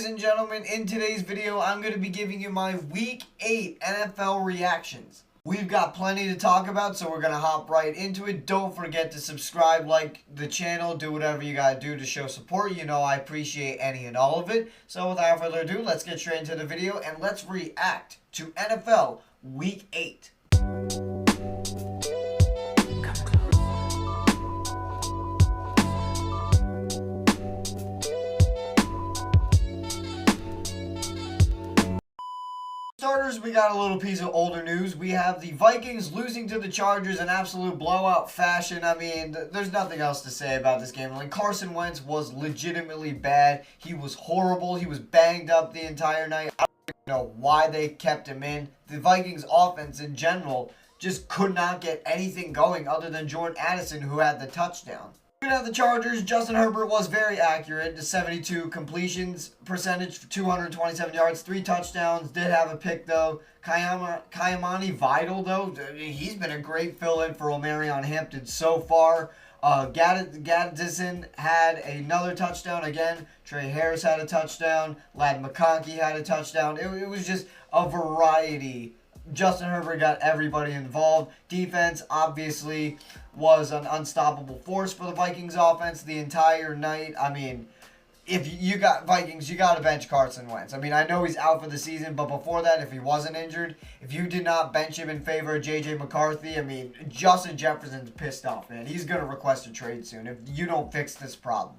ladies and gentlemen, in today's video, I'm going to be giving you my Week 8 NFL reactions. We've got plenty to talk about, so we're going to hop right into it. Don't forget to subscribe, like the channel, do whatever you got to do to show support. You know I appreciate any and all of it. So without further ado, let's get straight into the video and let's react to NFL Week 8. Starters, we got a little piece of older news. We have the Vikings losing to the Chargers in absolute blowout fashion. I mean, there's nothing else to say about this game. Like, Carson Wentz was legitimately bad. He was horrible. He was banged up the entire night. I don't even know why they kept him in. The Vikings offense in general just could not get anything going other than Jordan Addison, who had the touchdown. Looking at the Chargers, Justin Herbert was very accurate. The 72 completions percentage for 227 yards, 3 touchdowns. Did have a pick, though. Kayamani Vital, though, he's been a great fill-in for Omarion Hampton so far. Gaddison had another touchdown again. Trey Harris had a touchdown. Ladd McConkey had a touchdown. It was just a variety. Justin Herbert got everybody involved. Defense, obviously, was an unstoppable force for the Vikings offense the entire night. I mean, if you got Vikings, you got to bench Carson Wentz. I mean, I know he's out for the season, but before that, if he wasn't injured, if you did not bench him in favor of J.J. McCarthy, I mean, Justin Jefferson's pissed off, man. He's going to request a trade soon if you don't fix this problem.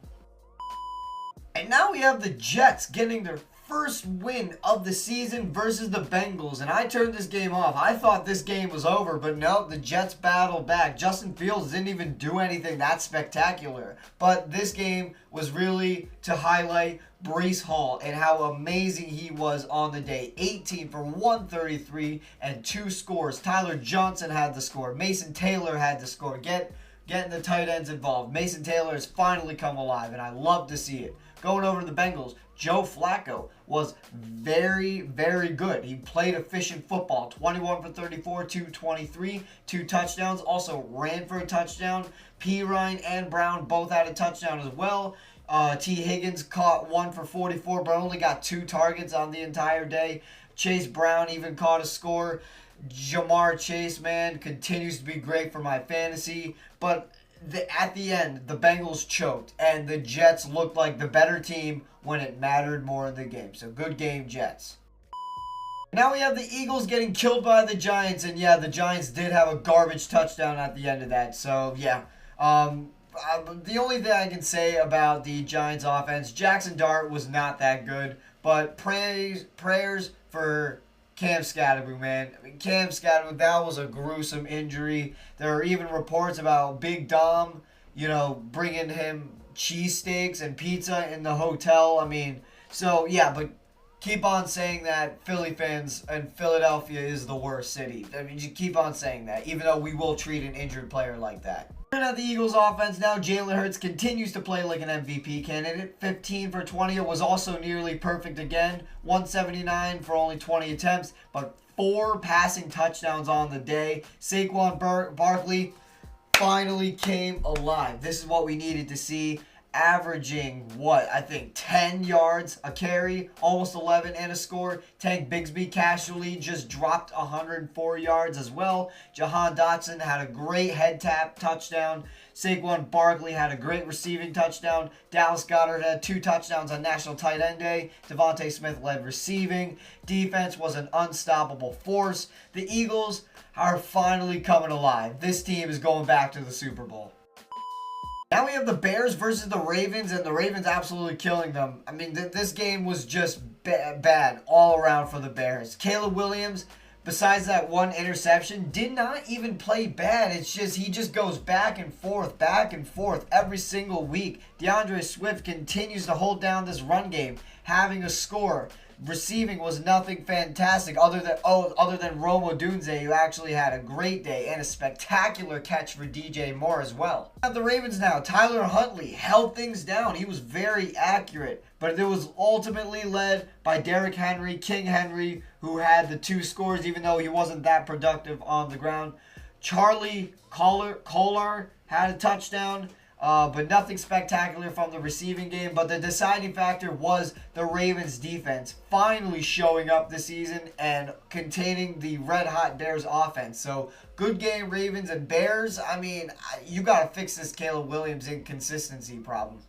And now we have the Jets getting their first win of the season versus the Bengals, and I turned this game off. I thought this game was over, but no, the Jets battled back. Justin Fields didn't even do anything that spectacular, but this game was really to highlight Breece Hall and how amazing he was on the day. 18 for 133 and 2 scores. Tyler Johnson had the score. Mason Taylor had the score. Getting the tight ends involved. Mason Taylor has finally come alive, and I love to see it. Going over to the Bengals, Joe Flacco was very, very good. He played efficient football. 21 for 34, 223, 2 touchdowns. Also ran for a touchdown. Perine and Brown both had a touchdown as well. T. Higgins caught 1 for 44, but only got 2 targets on the entire day. Chase Brown even caught a score. Jamar Chase, man, continues to be great for my fantasy, but at the end, the Bengals choked, and the Jets looked like the better team when it mattered more in the game. So good game, Jets. Now we have the Eagles getting killed by the Giants, and yeah, the Giants did have a garbage touchdown at the end of that. So yeah, the only thing I can say about the Giants offense, Jackson Dart was not that good, but prayers for Cam Skattebo, man. I mean, Cam Skattebo, that was a gruesome injury. There are even reports about Big Dom, bringing him cheesesteaks and pizza in the hotel. I mean, so yeah, but keep on saying that Philly fans and Philadelphia is the worst city. I mean, you keep on saying that, even though we will treat an injured player like that. Looking at the Eagles offense now, Jalen Hurts continues to play like an MVP candidate. 15 for 20. It was also nearly perfect again. 179 for only 20 attempts, but 4 passing touchdowns on the day. Saquon Barkley finally came alive. This is what we needed to see. Averaging, 10 yards a carry, almost 11 and a score. Tank Bigsby casually just dropped 104 yards as well. Jahan Dotson had a great head tap touchdown. Saquon Barkley had a great receiving touchdown. Dallas Goedert had 2 touchdowns on National Tight End Day. Devontae Smith led receiving. Defense was an unstoppable force. The Eagles are finally coming alive. This team is going back to the Super Bowl. Now we have the Bears versus the Ravens, and the Ravens absolutely killing them. I mean, this game was just bad all around for the Bears. Caleb Williams, besides that 1 interception, did not even play bad. It's just he just goes back and forth every single week. DeAndre Swift continues to hold down this run game, having a score. Receiving was nothing fantastic other than Rome Odunze, who actually had a great day and a spectacular catch for DJ Moore as well. At the Ravens now, Tyler Huntley held things down. He was very accurate, but it was ultimately led by Derrick Henry, King Henry, who had the 2 scores even though he wasn't that productive on the ground. Charlie Kolar had a touchdown. but nothing spectacular from the receiving game. But the deciding factor was the Ravens defense finally showing up this season and containing the red-hot Bears offense. So good game, Ravens and Bears. I mean, you got to fix this Caleb Williams inconsistency problem.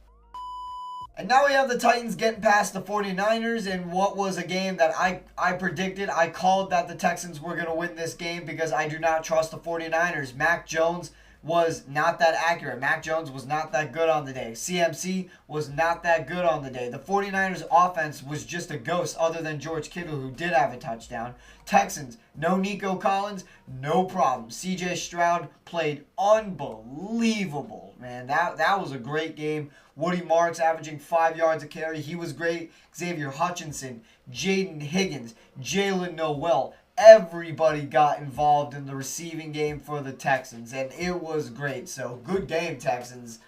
And now we have the Titans getting past the 49ers in what was a game that I predicted. I called that the Texans were going to win this game because I do not trust the 49ers. Mac Jones was not that accurate. Mac Jones was not that good on the day. CMC was not that good on the day. The 49ers offense was just a ghost other than George Kittle, who did have a touchdown. Texans, no Nico Collins, no problem. CJ Stroud played unbelievable, man. That was a great game. Woody Marks averaging 5 yards a carry. He was great. Xavier Hutchinson, Jaden Higgins, Jalen Noel. Everybody got involved in the receiving game for the Texans, and it was great. So, good game, Texans.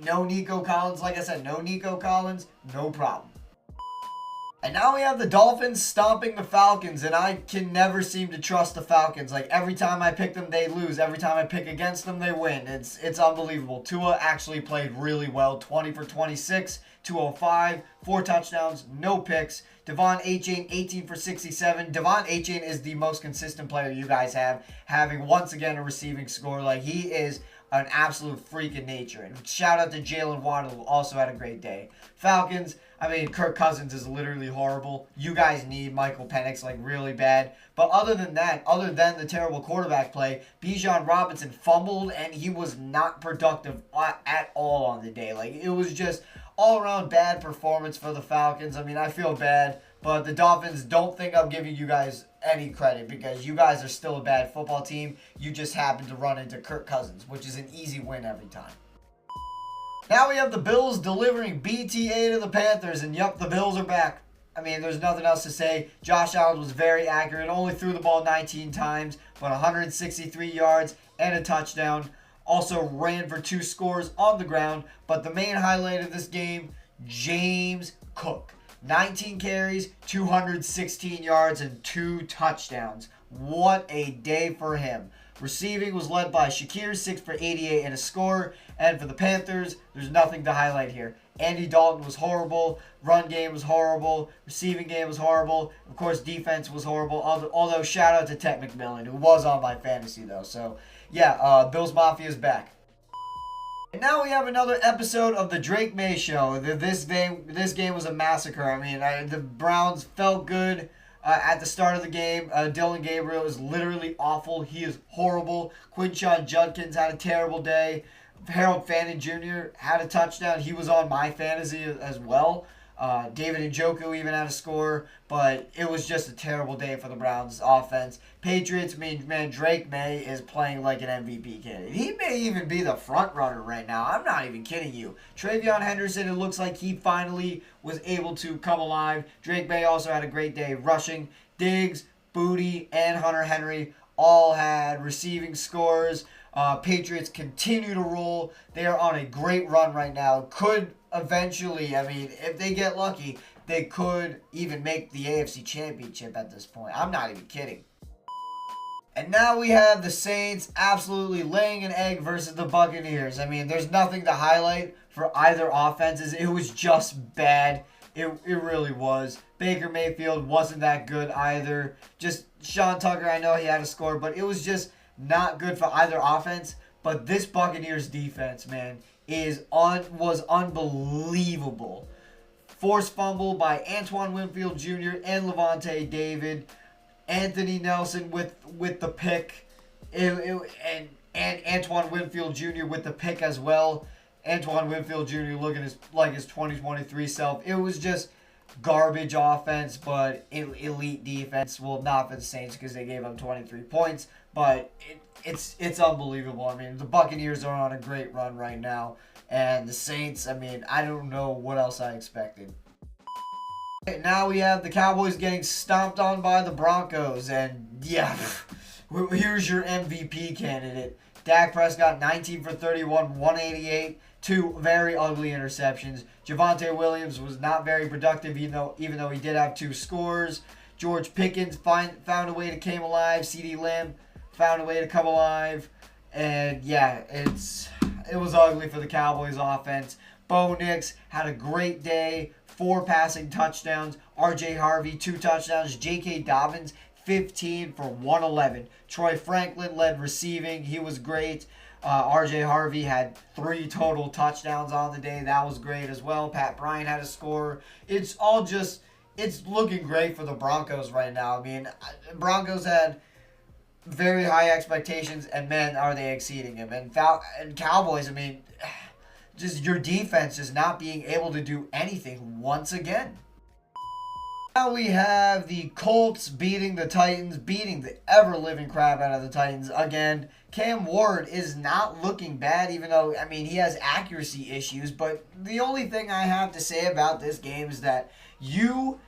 No Nico Collins. Like I said, no Nico Collins. No problem. And now we have the Dolphins stomping the Falcons, and I can never seem to trust the Falcons. Like, every time I pick them, they lose. Every time I pick against them, they win. It's unbelievable. Tua actually played really well. 20 for 26, 205, 4 touchdowns, no picks. Devon Achane, 18 for 67. Devon Achane is the most consistent player you guys have, having once again a receiving score. Like, he is an absolute freak in nature. And shout out to Jalen Waddle, who also had a great day. Falcons, I mean, Kirk Cousins is literally horrible. You guys need Michael Penix, like, really bad. But other than that, other than the terrible quarterback play, Bijan Robinson fumbled, and he was not productive at all on the day. Like, it was just all-around bad performance for the Falcons. I mean, I feel bad, but the Dolphins don't think I'm giving you guys any credit because you guys are still a bad football team. You just happen to run into Kirk Cousins, which is an easy win every time. Now we have the Bills delivering BTA to the Panthers, and yep, the Bills are back. I mean, there's nothing else to say. Josh Allen was very accurate, only threw the ball 19 times, but 163 yards and a touchdown. Also ran for 2 scores on the ground, but the main highlight of this game, James Cook. 19 carries, 216 yards, and 2 touchdowns. What a day for him. Receiving was led by Shakir, 6 for 88 and a score. And for the Panthers, there's nothing to highlight here. Andy Dalton was horrible. Run game was horrible. Receiving game was horrible. Of course, defense was horrible. Although, shout out to Ted McMillan, who was on my fantasy, though. So, yeah, Bills Mafia is back. And now we have another episode of the Drake May Show. This game was a massacre. I mean, the Browns felt good at the start of the game. Dylan Gabriel is literally awful. He is horrible. Quinshon Judkins had a terrible day. Harold Fannin Jr. had a touchdown. He was on my fantasy as well. David Njoku even had a score, but it was just a terrible day for the Browns offense. Patriots, man, Drake May is playing like an MVP candidate. He may even be the front runner right now. I'm not even kidding you. TreVeyon Henderson, it looks like he finally was able to come alive. Drake May also had a great day rushing. Diggs, Booty, and Hunter Henry all had receiving scores. Patriots continue to roll. They are on a great run right now. Could eventually, I mean, if they get lucky, they could even make the AFC Championship at this point. I'm not even kidding. And now we have the Saints absolutely laying an egg versus the Buccaneers. I mean, there's nothing to highlight for either offenses. It was just bad. It really was. Baker Mayfield wasn't that good either. Just Sean Tucker, I know he had a score, but it was just not good for either offense. But this Buccaneers defense, man, was unbelievable. Forced fumble by Antoine Winfield Jr. and Levante David. Anthony Nelson with the pick. And Antoine Winfield Jr. with the pick as well. Antoine Winfield Jr. looking like his 2023 self. It was just garbage offense, but elite defense. Well, not for the Saints because they gave up 23 points, but it's unbelievable. I mean, the Buccaneers are on a great run right now, and the Saints, I mean, I don't know what else I expected. Now we have the Cowboys getting stomped on by the Broncos, and yeah, here's your MVP candidate. Dak Prescott, 19 for 31, 188, 2 very ugly interceptions. Javonte Williams was not very productive, even though he did have 2 scores. George Pickens found a way to come alive. CeeDee Lamb found a way to come alive. And yeah, it was ugly for the Cowboys offense. Bo Nix had a great day, 4 passing touchdowns. R.J. Harvey, 2 touchdowns. J.K. Dobbins, 15 for 111. Troy Franklin led receiving. He was great. R.J. Harvey had 3 total touchdowns on the day. That was great as well. Pat Bryant had a score. It's looking great for the Broncos right now. I mean, Broncos had very high expectations, and man, are they exceeding them. And Cowboys, I mean, just your defense just not being able to do anything once again. Now we have the Colts beating the Titans, beating the ever-living crap out of the Titans again. Cam Ward is not looking bad, even though, I mean, he has accuracy issues. But the only thing I have to say about this game is that in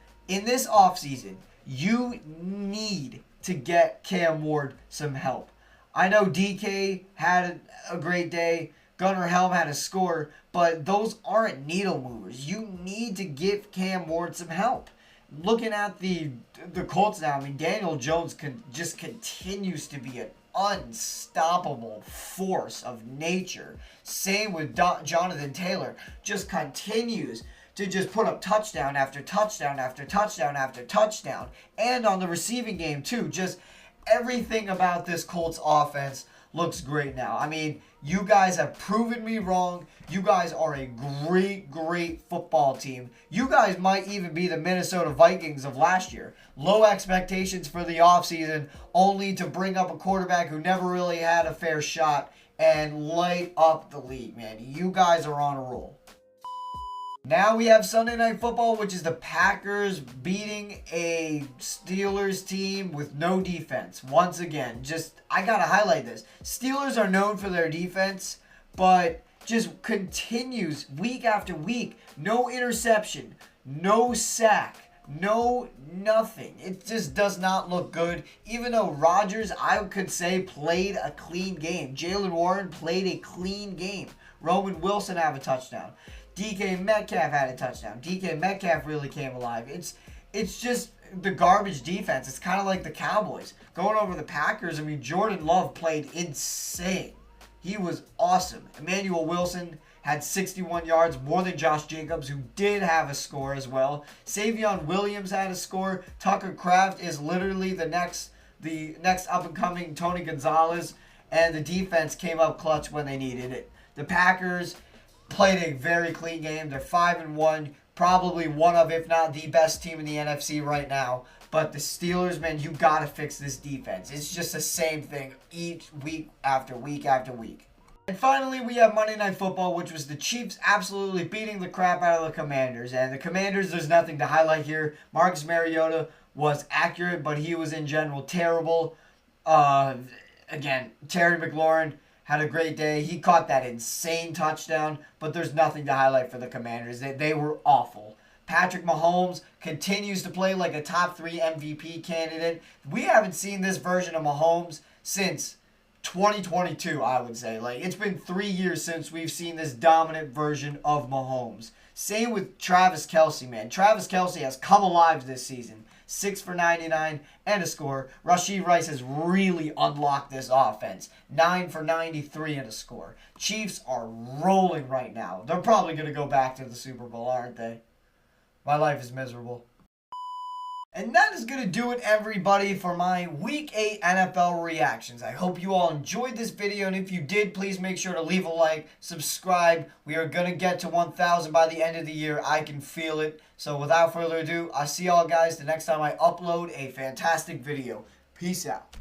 this offseason, you need to get Cam Ward some help. I know DK had a great day. Gunnar Helm had a score, but those aren't needle movers. You need to give Cam Ward some help. Looking at the Colts now, I mean, Daniel Jones just continues to be an unstoppable force of nature. Same with Jonathan Taylor. Just continues to just put up touchdown after touchdown after touchdown after touchdown. And on the receiving game, too. Just everything about this Colts offense looks great now. I mean, you guys have proven me wrong. You guys are a great, great football team. You guys might even be the Minnesota Vikings of last year. Low expectations for the offseason, only to bring up a quarterback who never really had a fair shot and light up the league, man. You guys are on a roll. Now we have Sunday Night Football, which is the Packers beating a Steelers team with no defense. Once again, I got to highlight this. Steelers are known for their defense, but just continues week after week. No interception, no sack, no nothing. It just does not look good. Even though Rodgers, I could say, played a clean game. Jaylen Warren played a clean game. Roman Wilson have a touchdown. DK Metcalf had a touchdown. DK Metcalf really came alive. It's just the garbage defense. It's kind of like the Cowboys. Going over the Packers, I mean, Jordan Love played insane. He was awesome. Emmanuel Wilson had 61 yards, more than Josh Jacobs, who did have a score as well. Savion Williams had a score. Tucker Kraft is literally the next up-and-coming Tony Gonzalez. And the defense came up clutch when they needed it. The Packers played a very clean game. They're 5-1, probably one of, if not the best team in the NFC right now. But the Steelers, man, you got to fix this defense. It's just the same thing each week after week after week. And finally, we have Monday Night Football, which was the Chiefs absolutely beating the crap out of the Commanders. And the Commanders, there's nothing to highlight here. Marcus Mariota was accurate, but he was in general terrible. Again, Terry McLaurin had a great day. He caught that insane touchdown, but there's nothing to highlight for the Commanders. They were awful. Patrick Mahomes continues to play like a top 3 MVP candidate. We haven't seen this version of Mahomes since 2022, I would say. Like, it's been 3 years since we've seen this dominant version of Mahomes. Same with Travis Kelce, man. Travis Kelce has come alive this season. 6 for 99 and a score. Rashee Rice has really unlocked this offense. 9 for 93 and a score. Chiefs are rolling right now. They're probably going to go back to the Super Bowl, aren't they? My life is miserable. And that is going to do it, everybody, for my Week 8 NFL reactions. I hope you all enjoyed this video, and if you did, please make sure to leave a like, subscribe. We are going to get to 1,000 by the end of the year. I can feel it. So without further ado, I'll see y'all guys the next time I upload a fantastic video. Peace out.